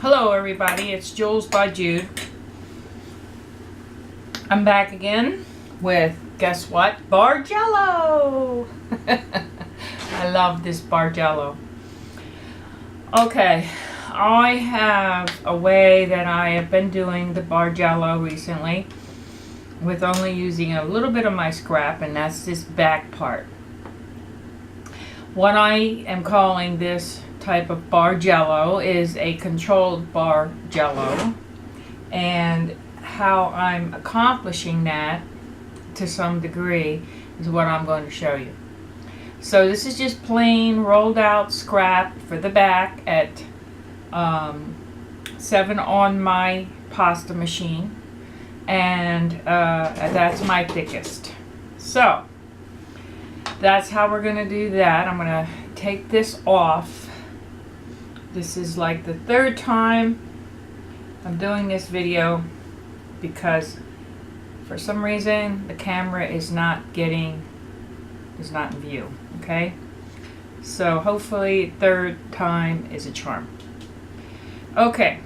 Hello everybody, it's Jules by Jude. I'm back again with, guess what? Bargello! I love this Bargello. Okay, I have a way that I have been doing the Bargello recently with only using a little bit of my scrap, and that's this back part. What I am calling this type of Bargello is a controlled Bargello, and how I'm accomplishing that to some degree is what I'm going to show you. So this is just plain rolled out scrap for the back at 7 on my pasta machine, and that's my thickest. So that's how we're going to do that. I'm going to take this off. This is like the third time I'm doing this video because for some reason the camera is not in view. Okay, so hopefully third time is a charm. Okay,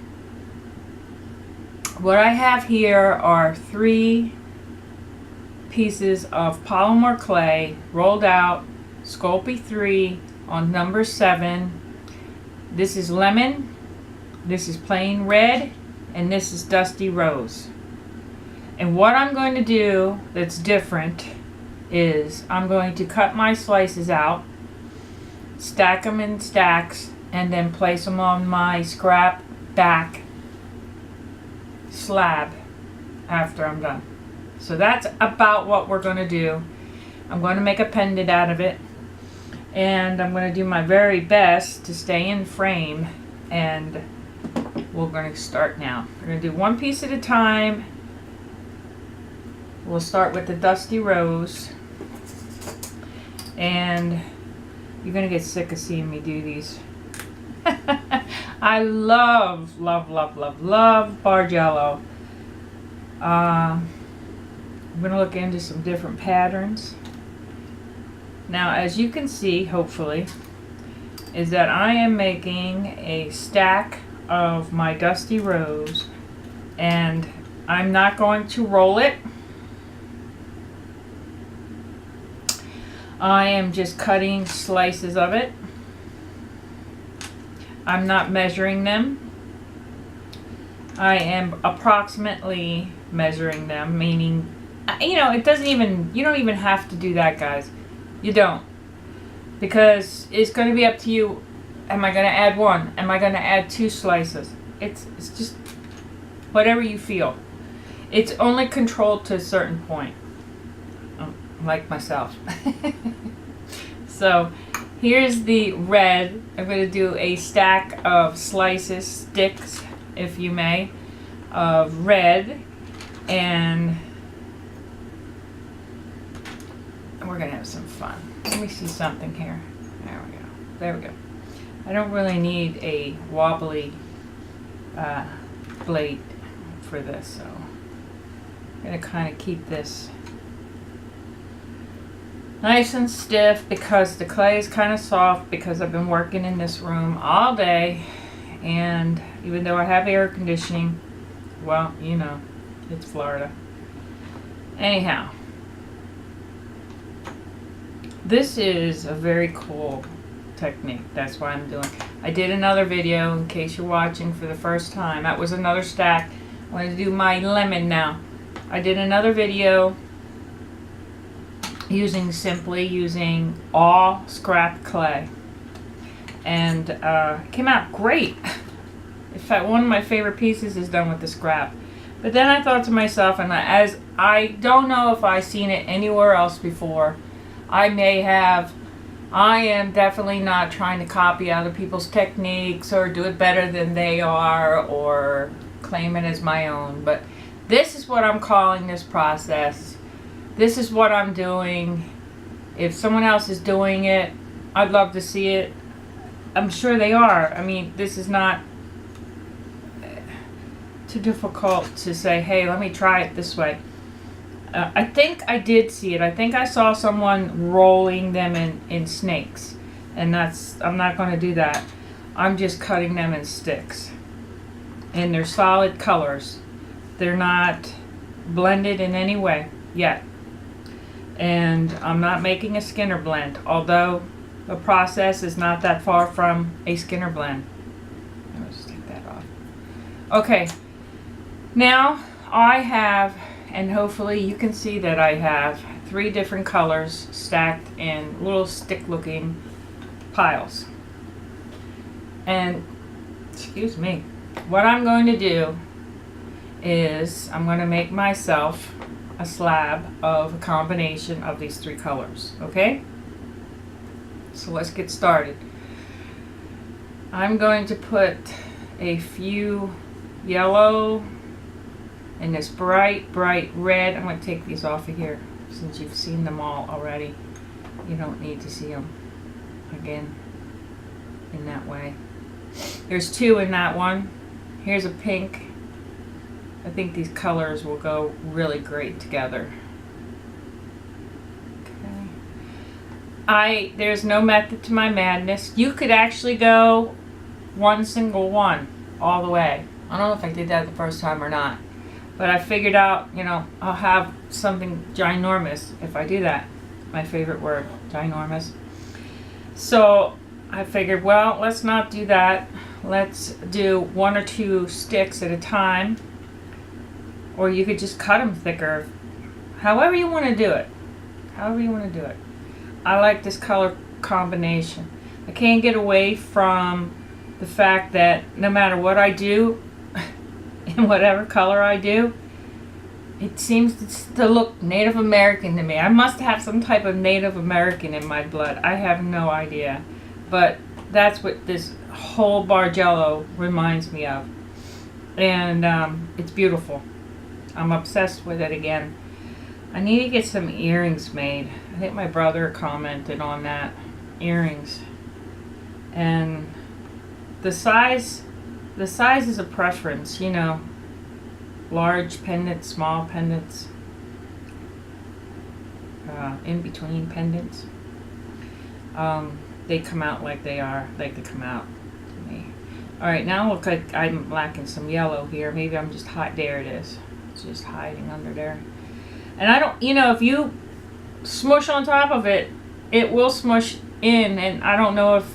what I have here are 3 pieces of polymer clay rolled out, Sculpey 3 on number 7. This is lemon, this is plain red, and this is dusty rose. And what I'm going to do that's different is I'm going to cut my slices out, stack them in stacks, and then place them on my scrap back slab after I'm done. So that's about what we're going to do. I'm going to make a pendant out of it, and I'm going to do my very best to stay in frame, and we're going to start now. We're going to do one piece at a time. We'll start with the dusty rose, and you're going to get sick of seeing me do these. I love Bargello. I'm going to look into some different patterns. Now, as you can see, hopefully, is that I am making a stack of my dusty rose, and I'm not going to roll it. I am just cutting slices of it. I'm not measuring them. I am approximately measuring them, meaning, you know, you don't even have to do that, guys. You don't, because it's going to be up to you. Am I going to add 1? Am I going to add 2 slices? It's just whatever you feel. It's only controlled to a certain point, like myself. So here's the red. I'm going to do a stack of slices, sticks, if you may, of red, and we're going to have some fun. Let me see something here. There we go. There we go. I don't really need a wobbly blade for this, so I'm going to kind of keep this nice and stiff because the clay is kind of soft, because I've been working in this room all day, and even though I have air conditioning, well, you know, it's Florida. Anyhow, this is a very cool technique. That's why I'm doing. I did another video, in case you're watching for the first time. That was another stack. I'm going to do my lemon now. I did another video simply using all scrap clay, and it came out great. In fact, one of my favorite pieces is done with the scrap. But then I thought to myself, and as I don't know if I've seen it anywhere else before, I may have. I am definitely not trying to copy other people's techniques or do it better than they are or claim it as my own. But this is what I'm calling this process. This is what I'm doing. If someone else is doing it, I'd love to see it. I'm sure they are. I mean, this is not too difficult to say, hey, let me try it this way. I think I did see it. I think I saw someone rolling them in snakes, and I'm not going to do that. I'm just cutting them in sticks. and they're solid colors. They're not blended in any way yet. And I'm not making a Skinner blend, although the process is not that far from a Skinner blend. I'll just take that off. Okay, now I have, and hopefully you can see that I have 3 different colors stacked in little stick looking piles. And excuse me, what I'm going to do is I'm going to make myself a slab of a combination of these 3 colors. Okay, so let's get started. I'm going to put a few yellow and this bright red. I'm going to take these off of here since you've seen them all already. You don't need to see them again in that way. There's 2 in that one. Here's a pink. I think these colors will go really great together. Okay. There's no method to my madness. You could actually go one single one all the way. I don't know if I did that the first time or not, but I figured out, you know, I'll have something ginormous if I do that. My favorite word, ginormous. So I figured, well, let's not do that. Let's do 1 or 2 sticks at a time, or you could just cut them thicker. However you want to do it. However you want to do it. I like this color combination. I can't get away from the fact that no matter what I do, in whatever color I do, it seems to look Native American to me. I must have some type of Native American in my blood. I have no idea. But that's what this whole Bargello reminds me of. And it's beautiful. I'm obsessed with it again. I need to get some earrings made. I think my brother commented on that. Earrings. And the size is a preference, you know. Large pendants, small pendants, in between pendants. They come out like they come out to me. Alright, now look like I'm lacking some yellow here. Maybe I'm just hot. There it is. It's just hiding under there. And I don't, you know, if you smush on top of it, it will smush in, and I don't know if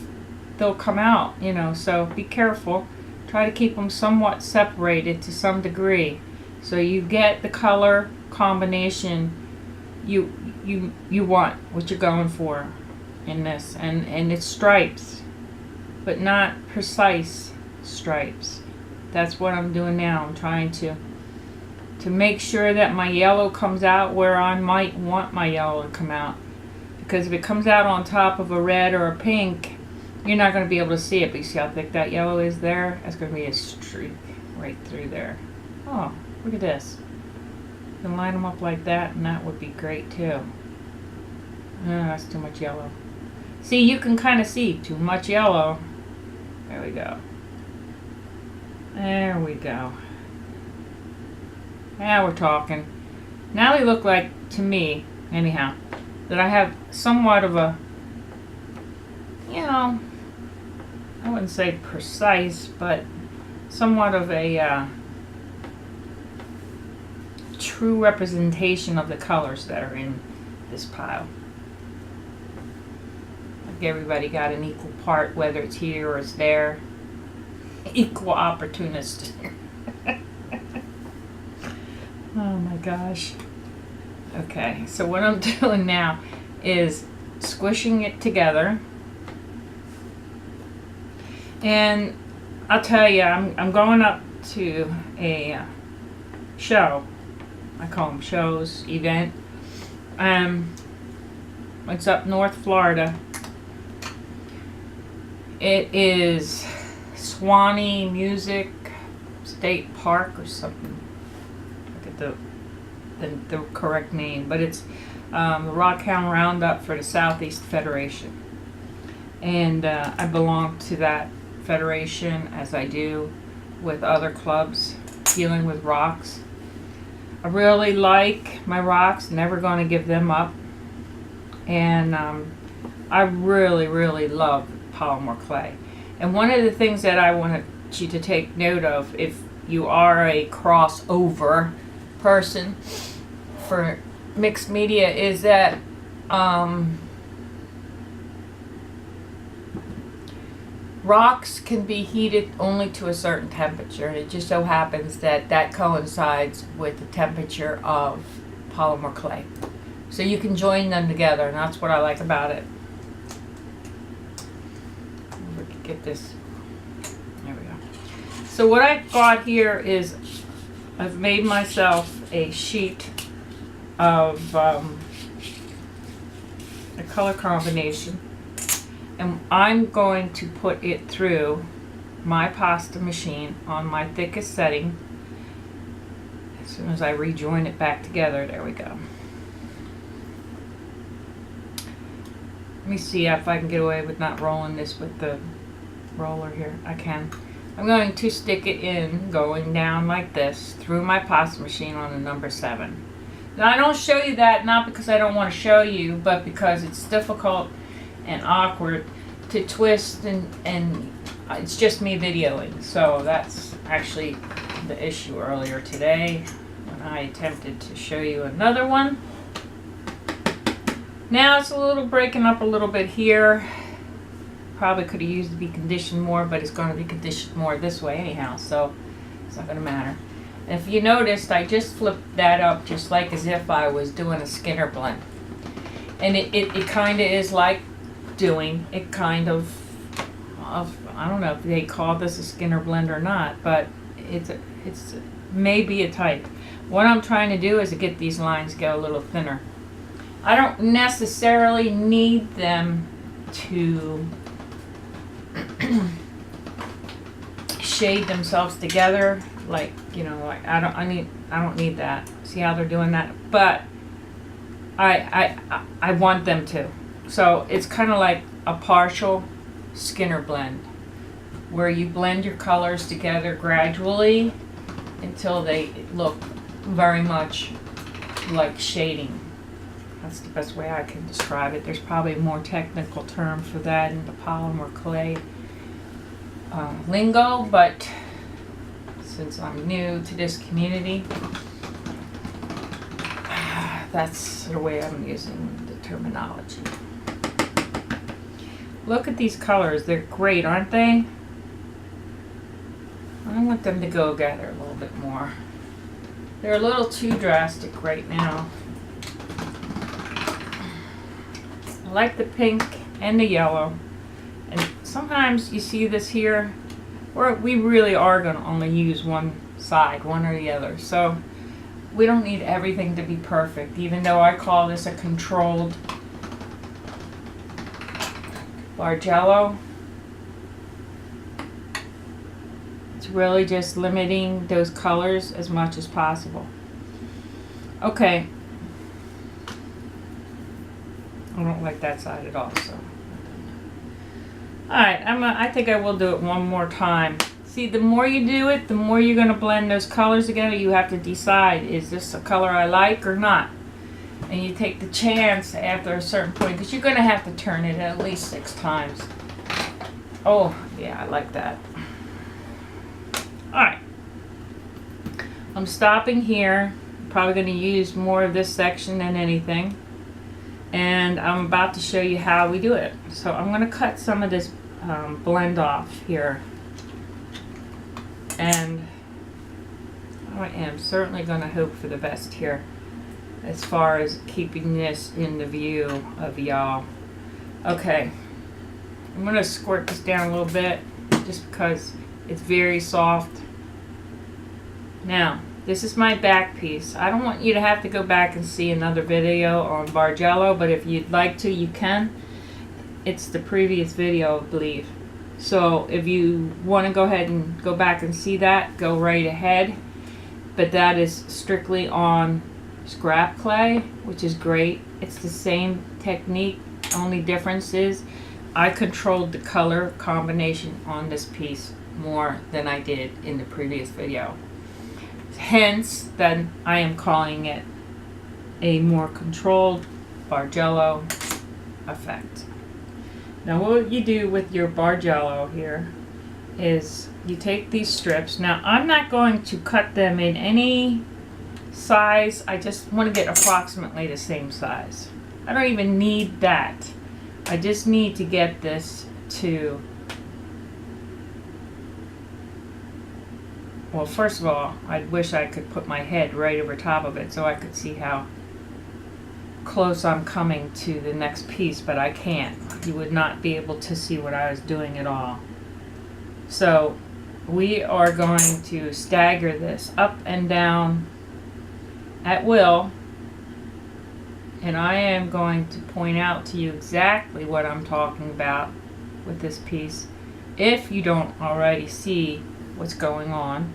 they'll come out, you know, so be careful. Try to keep them somewhat separated to some degree, so you get the color combination you want, what you're going for in this, and it's stripes, but not precise stripes. That's what I'm doing now. I'm trying to make sure that my yellow comes out where I might want my yellow to come out, because if it comes out on top of a red or a pink, you're not going to be able to see it. But you see how thick that yellow is there? That's going to be a streak right through there. Oh, look at this. You can line them up like that, and that would be great too. Oh, that's too much yellow. See, you can kind of see too much yellow. There we go. There we go. Now we're talking. Now they look like, to me, anyhow, that I have somewhat of a, you know, I wouldn't say precise, but somewhat of a true representation of the colors that are in this pile. Like everybody got an equal part, whether it's here or it's there. Equal opportunist. Oh my gosh. Okay, so what I'm doing now is squishing it together. And I'll tell you, I'm going up to a show. I call them shows, event. It's up North Florida. It is Swanee Music State Park or something. Look at the correct name, but it's the Rockhound Roundup for the Southeast Federation, and I belong to that federation, as I do with other clubs dealing with rocks. I really like my rocks, never going to give them up, and I really love polymer clay. And one of the things that I want to want you to take note of if you are a crossover person for mixed media is that rocks can be heated only to a certain temperature, and it just so happens that that coincides with the temperature of polymer clay. So you can join them together, and that's what I like about it. Get this. There we go. So what I've got here is I've made myself a sheet of a color combination, and I'm going to put it through my pasta machine on my thickest setting. As soon as I rejoin it back together, there we go. Let me see if I can get away with not rolling this with the roller here. I can. I'm going to stick it in, going down like this, through my pasta machine on a number 7. Now I don't show you that, not because I don't want to show you, but because it's difficult and awkward to twist, and it's just me videoing. So that's actually the issue earlier today when I attempted to show you another one. Now it's a little breaking up a little bit here. Probably could have used to be conditioned more, but it's going to be conditioned more this way anyhow, so it's not going to matter. And if you noticed, I just flipped that up just like as if I was doing a Skinner blend. And it kind of is like doing it kind of, I don't know if they call this a Skinner blend or not, but it's maybe a type. What I'm trying to do is to get these lines to get a little thinner. I don't necessarily need them to shade themselves together, like, you know, like I don't need that. See how they're doing that? But I want them to. So it's kind of like a partial Skinner blend, where you blend your colors together gradually until they look very much like shading. That's the best way I can describe it. There's probably a more technical term for that in the polymer clay lingo, but since I'm new to this community, that's the way I'm using the terminology. Look at these colors. They're great, aren't they? I want them to go together a little bit more. They're a little too drastic right now. I like the pink and the yellow. And sometimes you see this here, where we really are going to only use one side, one or the other. So we don't need everything to be perfect, even though I call this a controlled Bargello. It's really just limiting those colors as much as possible. Okay. I don't like that side at all, so. Alright, I think I will do it one more time. See, the more you do it, the more you're going to blend those colors together. You have to decide, is this a color I like or not? And you take the chance after a certain point, because you're going to have to turn it at least 6 times. Oh, yeah, I like that. Alright. I'm stopping here. I'm probably going to use more of this section than anything. And I'm about to show you how we do it. So I'm going to cut some of this blend off here. And I am certainly going to hope for the best here as far as keeping this in the view of y'all. Okay. I'm going to squirt this down a little bit just because it's very soft. Now, this is my back piece. I don't want you to have to go back and see another video on Bargello, but if you'd like to, you can. It's the previous video, I believe. So if you want to go ahead and go back and see that, go right ahead. But that is strictly on scrap clay, which is great. It's the same technique. Only difference is I controlled the color combination on this piece more than I did in the previous video. Hence, then I am calling it a more controlled Bargello effect. Now what you do with your Bargello here is you take these strips. Now I'm not going to cut them in any size. I just want to get approximately the same size. I don't even need that. I just need to get this to, well, first of all, I wish I could put my head right over top of it so I could see how close I'm coming to the next piece, but I can't. You would not be able to see what I was doing at all. So we are going to stagger this up and down at will, and I am going to point out to you exactly what I'm talking about with this piece if you don't already see what's going on.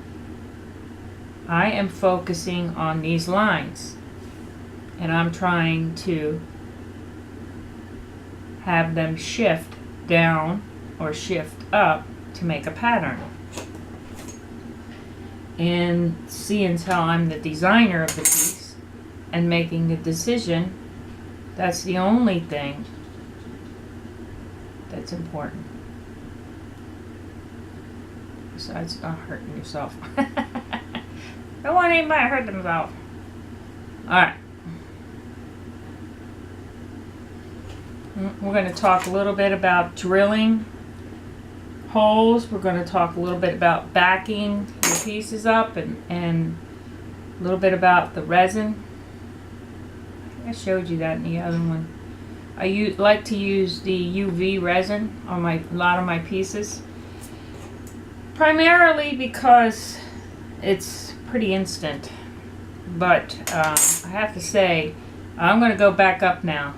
I am focusing on these lines, and I'm trying to have them shift down or shift up to make a pattern. And seeing as how I'm the designer of the piece and making the decision, that's the only thing that's important. Besides not hurting yourself. Don't want anybody to hurt themselves. Alright. We're going to talk a little bit about drilling holes. We're going to talk a little bit about backing your pieces up and a little bit about the resin. I showed you that in the other one. I like to use the UV resin on a lot of my pieces. Primarily because it's pretty instant. But I have to say, I'm going to go back up now.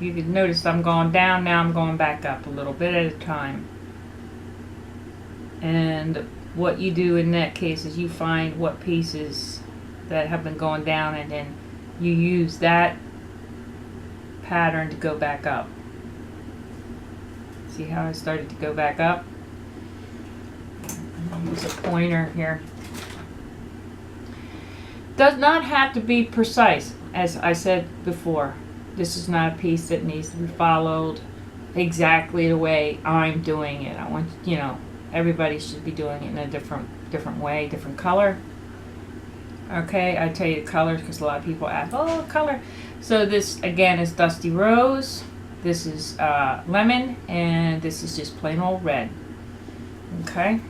You can notice I'm going down, now I'm going back up a little bit at a time. And what you do in that case is you find what pieces that have been going down, and then you use that pattern to go back up. See how I started to go back up? I'll use a pointer here. Does not have to be precise, as I said before. This is not a piece that needs to be followed exactly the way I'm doing it. I want, you know, everybody should be doing it in a different way, different color. Okay, I tell you the colors because a lot of people ask, oh, color. So this again is Dusty Rose. This is lemon, and this is just plain old red. Okay,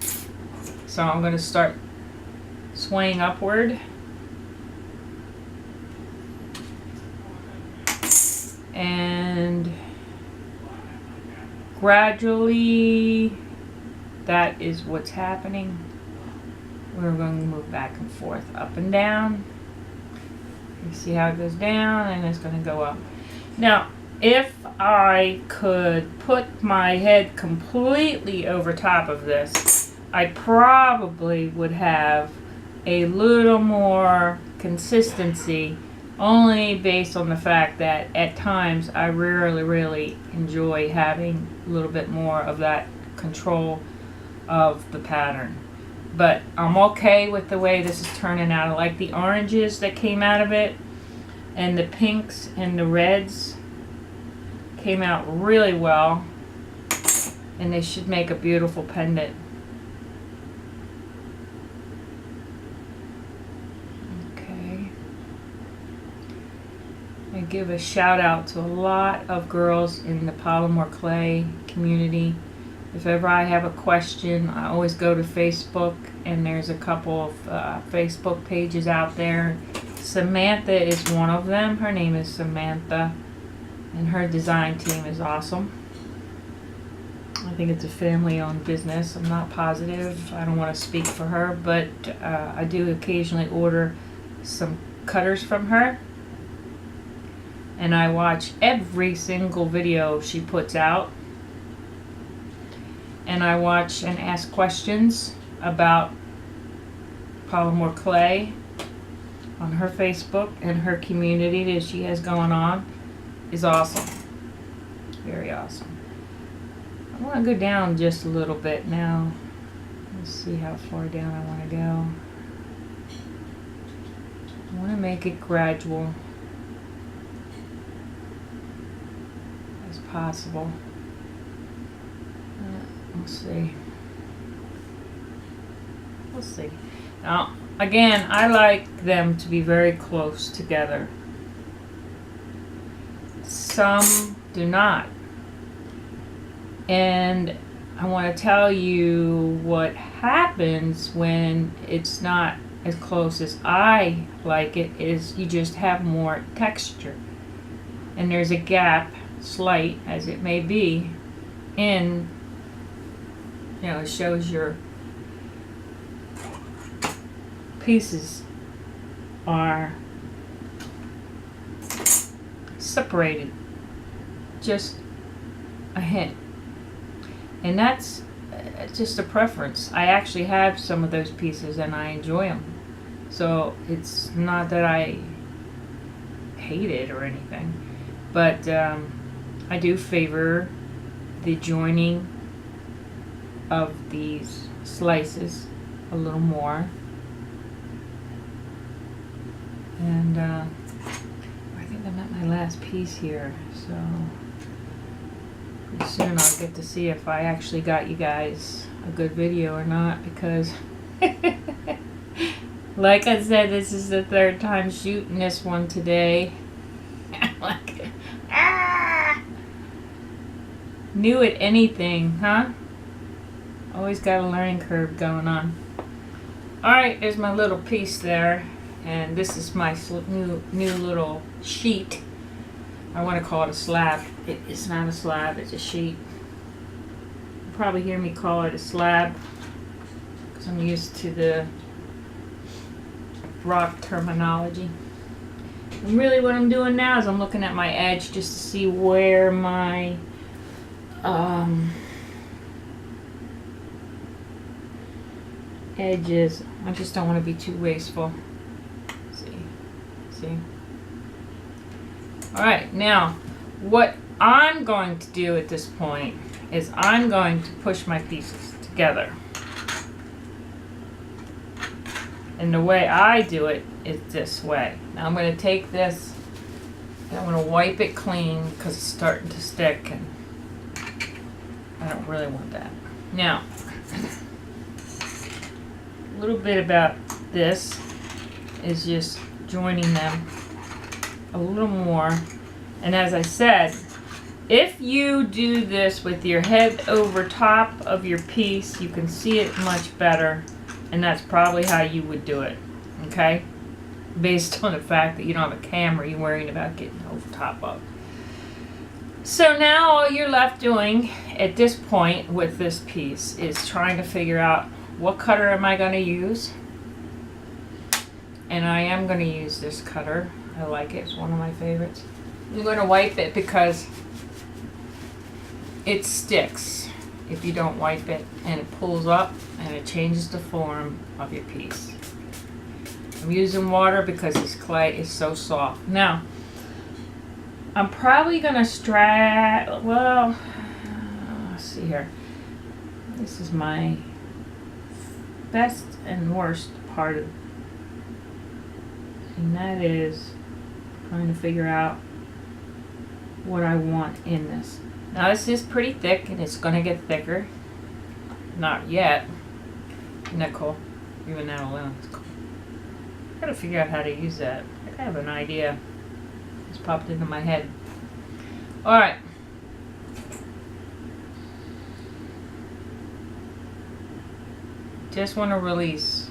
so I'm going to start swaying upward. And gradually, that is what's happening. We're going to move back and forth, up and down. You see how it goes down, and it's going to go up. Now, if I could put my head completely over top of this, I probably would have a little more consistency, only based on the fact that at times I really enjoy having a little bit more of that control of the pattern. But I'm okay with the way this is turning out. I like the oranges that came out of it, and the pinks and the reds came out really well, and they should make a beautiful pendant. I give a shout out to a lot of girls in the Polymer clay community. If ever I have a question, I always go to Facebook, and there's a couple of Facebook pages out there. Samantha is one of them. Her name is Samantha, and her design team is awesome. I think it's a family-owned business. I'm not positive. I don't want to speak for her, but I do occasionally order some cutters from her. And I watch every single video she puts out. And I watch and ask questions about Polymer clay on her Facebook, and her community that she has going on is awesome. Very awesome. I want to go down just a little bit now. Let's see how far down I want to go. I want to make it gradual as possible. Let's see. We'll see. Now, again, I like them to be very close together. Some do not. And I want to tell you what happens when it's not as close as I like it, is you just have more texture. And there's a gap, slight as it may be, in, it shows your pieces are separated. Just a hint. And that's just a preference. I actually have some of those pieces and I enjoy them. So it's not that I hate it or anything. But I do favor the joining of these slices a little more. And I think I'm at my last piece here. So pretty soon I'll get to see if I actually got you guys a good video or not, because like I said, this is the third time shooting this one today. I'm like, new at anything, huh? Always got a learning curve going on. Alright, there's my little piece there, and this is my new little sheet. I want to call it a slab. It's not a slab, it's a sheet. You'll probably hear me call it a slab because I'm used to the rock terminology. And really what I'm doing now is I'm looking at my edge just to see where my edge is. I just don't want to be too wasteful. See? Alright, now what I'm going to do at this point is I'm going to push my pieces together. And the way I do it is this way. Now I'm going to take this and I'm going to wipe it clean because it's starting to stick and I don't really want that. Now, a little bit about this is just joining them a little more. And as I said, if you do this with your head over top of your piece, you can see it much better, and that's probably how you would do it, okay? Based on the fact that you don't have a camera you're worrying about getting over top of. So now all you're left doing at this point with this piece is trying to figure out what cutter am I going to use. And I am going to use this cutter. I like it. It's one of my favorites. I'm going to wipe it because it sticks if you don't wipe it, and it pulls up and it changes the form of your piece. I'm using water because this clay is so soft. Now, I'm probably going to let's see here. This is my best and worst part of, and that is trying to figure out what I want in this. Now this is pretty thick and it's going to get thicker. Not yet. Isn't that cool? Even that alone is cool. I gotta figure out how to use that. I have an idea. It's popped into my head. Alright. Just want to release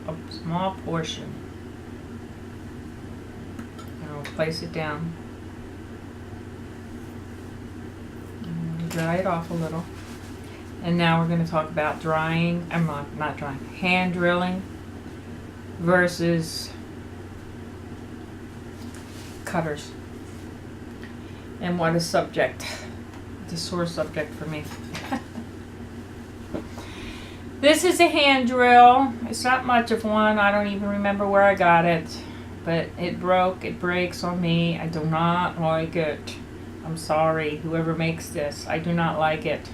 a small portion. And I'll place it down. And dry it off a little. And now we're going to talk about drying. Not drying. Hand drilling versus cutters. And what a subject. It's a sore subject for me. This is a hand drill. It's not much of one. I don't even remember where I got it. But it broke. It breaks on me. I do not like it. I'm sorry, whoever makes this. I do not like it.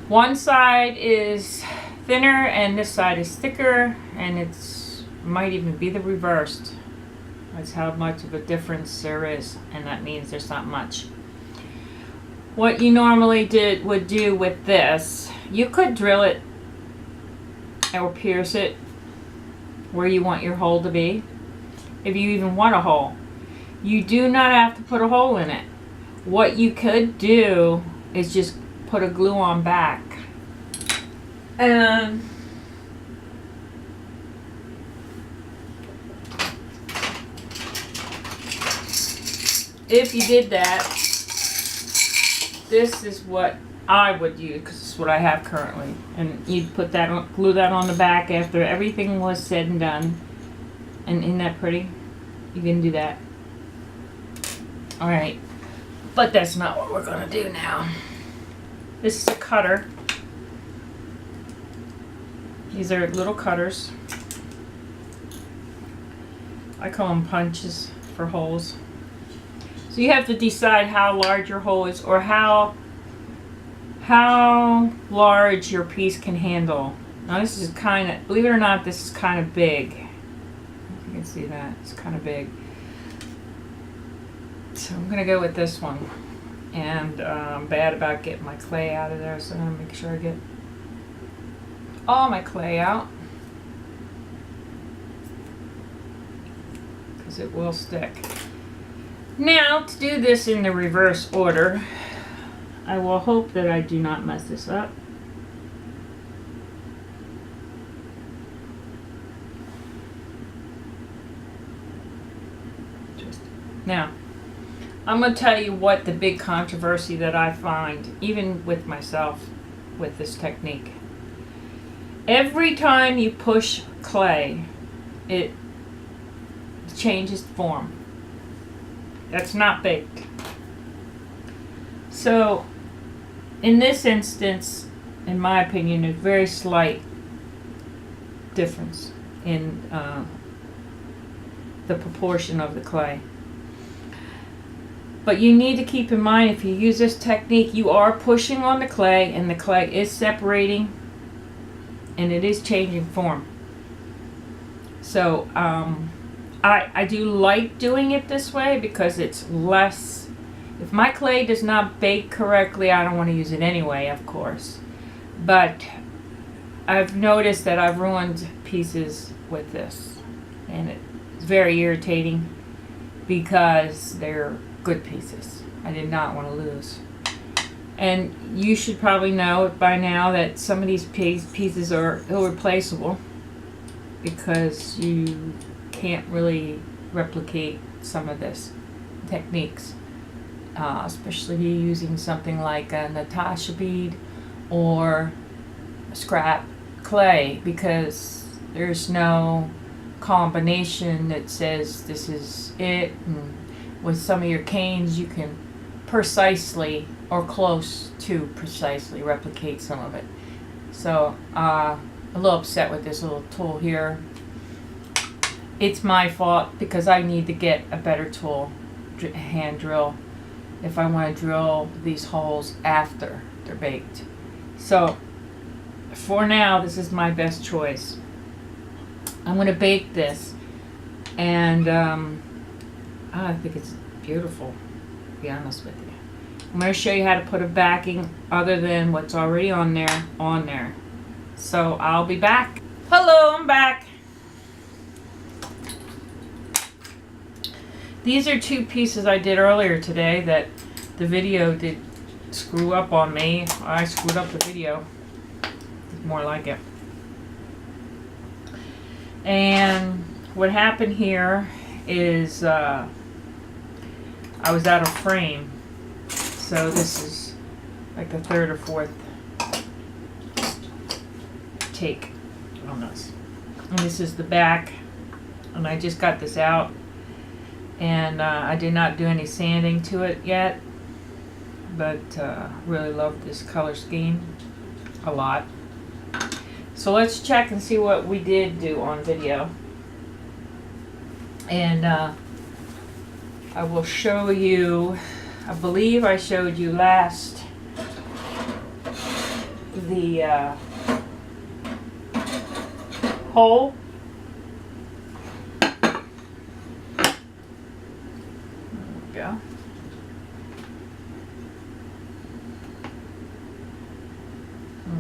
One side is thinner and this side is thicker, and it's might even be the reversed. That's how much of a difference there is, and that means there's not much. What you normally would do with this, you could drill it or pierce it where you want your hole to be, if you even want a hole. You do not have to put a hole in it. What you could do is just put a glue-on back. And if you did that, this is what I would use, because it's what I have currently. And you'd put that on, glue that on the back after everything was said and done. And isn't that pretty? You can do that. Alright. But that's not what we're going to do now. This is a cutter. These are little cutters. I call them punches for holes. So you have to decide how large your hole is, or how large your piece can handle. Now this is kind of, believe it or not, this is kind of big. You can see that, it's kind of big. So I'm gonna go with this one. And I'm bad about getting my clay out of there, so I'm gonna make sure I get all my clay out, because it will stick. Now, to do this in the reverse order, I will hope that I do not mess this up. Now, I'm going to tell you what the big controversy that I find, even with myself, with this technique. Every time you push clay, it changes form. That's not baked. So, in this instance, in my opinion, a very slight difference in the proportion of the clay. But you need to keep in mind, if you use this technique, you are pushing on the clay, and the clay is separating, and it is changing form. So, I do like doing it this way because it's less. If my clay does not bake correctly, I don't want to use it anyway, of course. But I've noticed that I've ruined pieces with this, and it's very irritating because they're good pieces. I did not want to lose. And you should probably know by now that some of these pieces are irreplaceable, because you can't really replicate some of this techniques, especially if you're using something like a Natasha bead or scrap clay, because there's no combination that says this is it. And with some of your canes, you can precisely or close to precisely replicate some of it. So a little upset with this little tool here. It's my fault because I need to get a better tool, hand drill, if I want to drill these holes after they're baked. So for now, this is my best choice. I'm going to bake this, and I think it's beautiful, to be honest with you. I'm going to show you how to put a backing other than what's already on there. So I'll be back. Hello, I'm back. These are two pieces I did earlier today that the video did screw up on me. I screwed up the video. It's more like it. And what happened here is I was out of frame. So this is like the third or fourth take on this. And this is the back. And I just got this out. And I did not do any sanding to it yet. But really love this color scheme a lot. So let's check and see what we did do on video. And I will show you, I believe I showed you last the hole. There we go.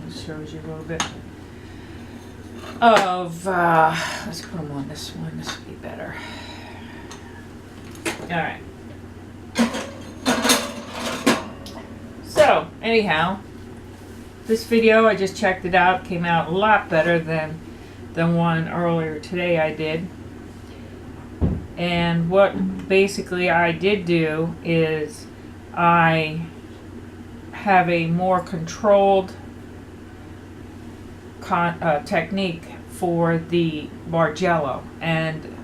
It shows you a little bit. of, let's put them on this one, this would be better. Alright. So, anyhow, this video, I just checked it out, came out a lot better than the one earlier today I did. And what basically I did do is I have a more controlled technique for the Bargello, and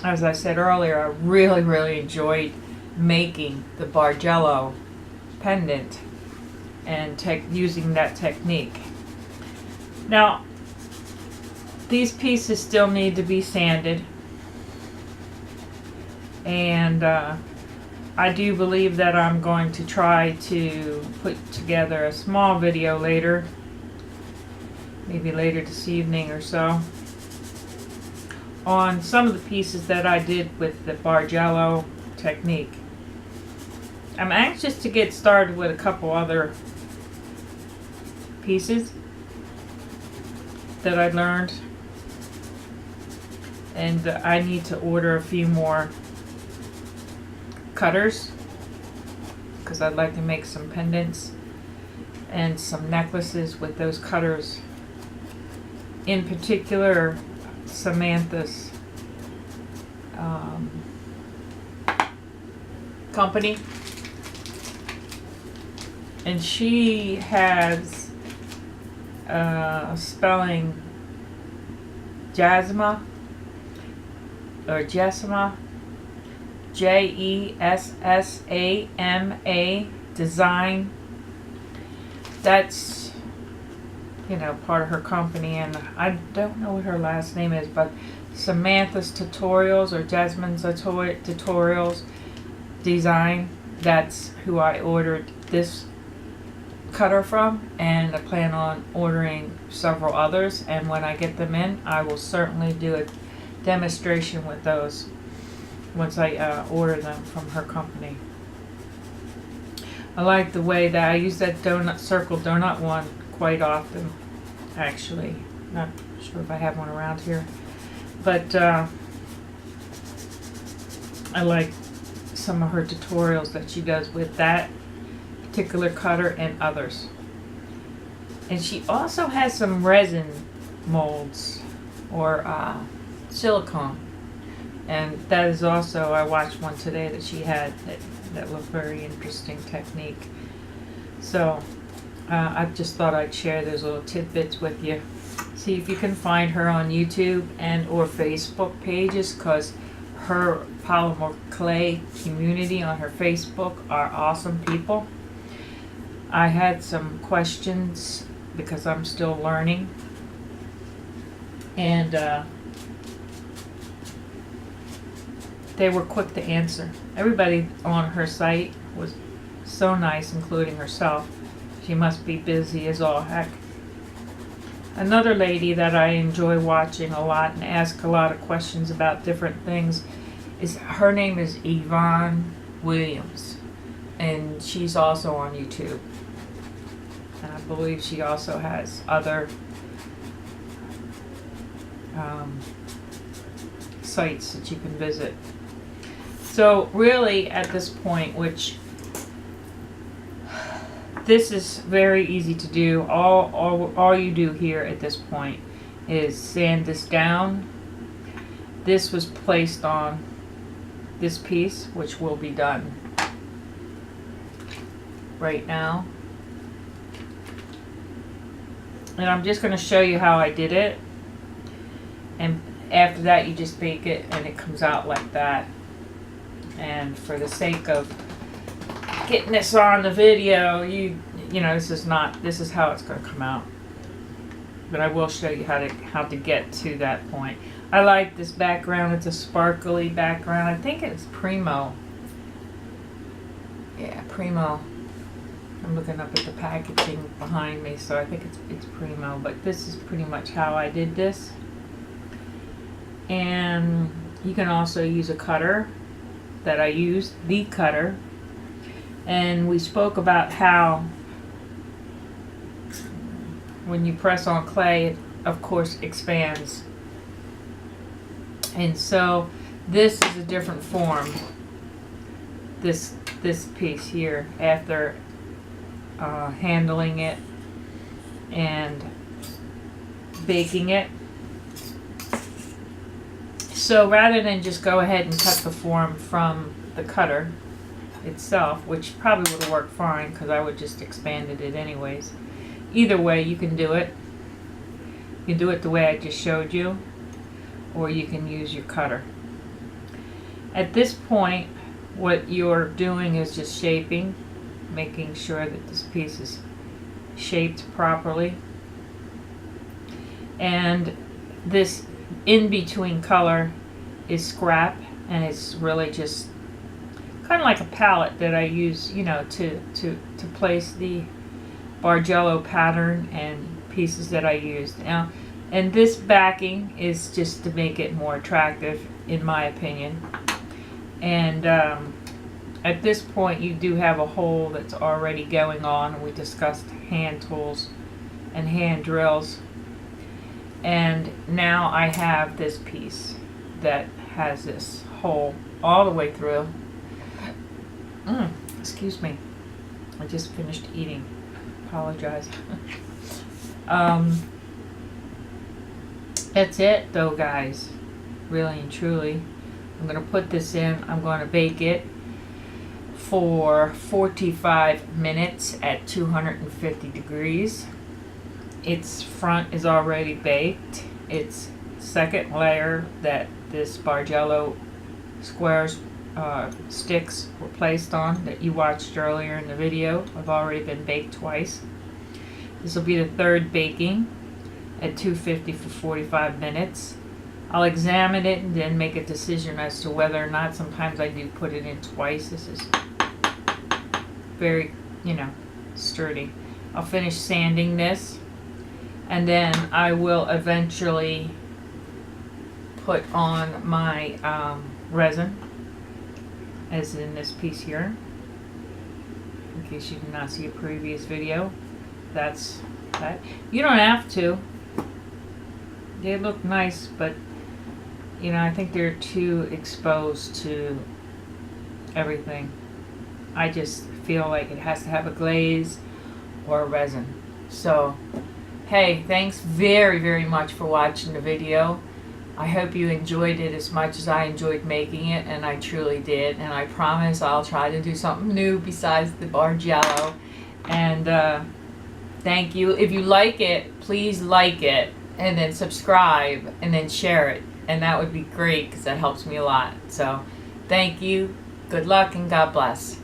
as I said earlier, I really enjoyed making the Bargello pendant and using that technique. Now, these pieces still need to be sanded, and I do believe that I'm going to try to put together a small video later, maybe later this evening or so, on some of the pieces that I did with the Bargello technique. I'm anxious to get started with a couple other pieces that I learned, and I need to order a few more cutters because I'd like to make some pendants and some necklaces with those cutters. In particular, Samantha's company, and she has spelling Jasma or Jessama, Jessama design. That's, you know, part of her company, and I don't know what her last name is, but Samantha's Tutorials or Jasmine's Tutorials Design, that's who I ordered this cutter from, and I plan on ordering several others, and when I get them in, I will certainly do a demonstration with those once I order them from her company. I like the way that I use that circle donut one quite often, actually. Not sure if I have one around here, but I like some of her tutorials that she does with that particular cutter and others. And she also has some resin molds or silicone, and that is also, I watched one today that she had that looked very interesting technique. So I just thought I'd share those little tidbits with you. See if you can find her on YouTube and or Facebook pages, because her polymer clay community on her Facebook are awesome people. I had some questions because I'm still learning, and they were quick to answer. Everybody on her site was so nice, including herself. She must be busy as all heck. Another lady that I enjoy watching a lot and ask a lot of questions about different things is, her name is Yvonne Williams, and she's also on YouTube. And I believe she also has other sites that you can visit. So really at this point, which this is very easy to do, all you do here at this point is sand this down. This was placed on this piece, which will be done right now. And I'm just going to show you how I did it, and after that you just bake it and it comes out like that. And for the sake of getting this on the video, you know, this is how it's going to come out. But I will show you how to get to that point. I like this background. It's a sparkly background. I think it's Primo. Yeah, Primo. I'm looking up at the packaging behind me, so I think it's Primo. But this is pretty much how I did this. And you can also use a cutter that I used, the cutter. And we spoke about how when you press on clay, of course expands. And so this is a different form. This piece here, after handling it and baking it. So rather than just go ahead and cut the form from the cutter itself, which probably would have worked fine because I would just expanded it anyways. Either way, you can do it. You can do it the way I just showed you, or you can use your cutter. At this point, what you're doing is just shaping, making sure that this piece is shaped properly. And this in-between color is scrap, and it's really just kind of like a palette that I use, you know, to place the Bargello pattern and pieces that I used. Now, and this backing is just to make it more attractive, in my opinion. And at this point, you do have a hole that's already going on. We discussed hand tools and hand drills. And now I have this piece that has this hole all the way through. Excuse me. I just finished eating. Apologize. That's it though, guys. Really and truly. I'm going to put this in. I'm going to bake it for 45 minutes at 250 degrees. Its front is already baked. Its second layer that this Bargello squares sticks were placed on that you watched earlier in the video have already been baked twice. This will be the third baking at 250 for 45 minutes. I'll examine it and then make a decision as to whether or not. Sometimes I do put it in twice. This is very, you know, sturdy. I'll finish sanding this, and then I will eventually put on my resin, as in this piece here. In case you did not see a previous video, that's that. You don't have to. They look nice, but you know, I think they're too exposed to everything. I just feel like it has to have a glaze or a resin. So, hey, thanks very, very much for watching the video. I hope you enjoyed it as much as I enjoyed making it, and I truly did. And I promise I'll try to do something new besides the Bargello. And thank you. If you like it, please like it, and then subscribe, and then share it. And that would be great because that helps me a lot. So, thank you. Good luck and God bless.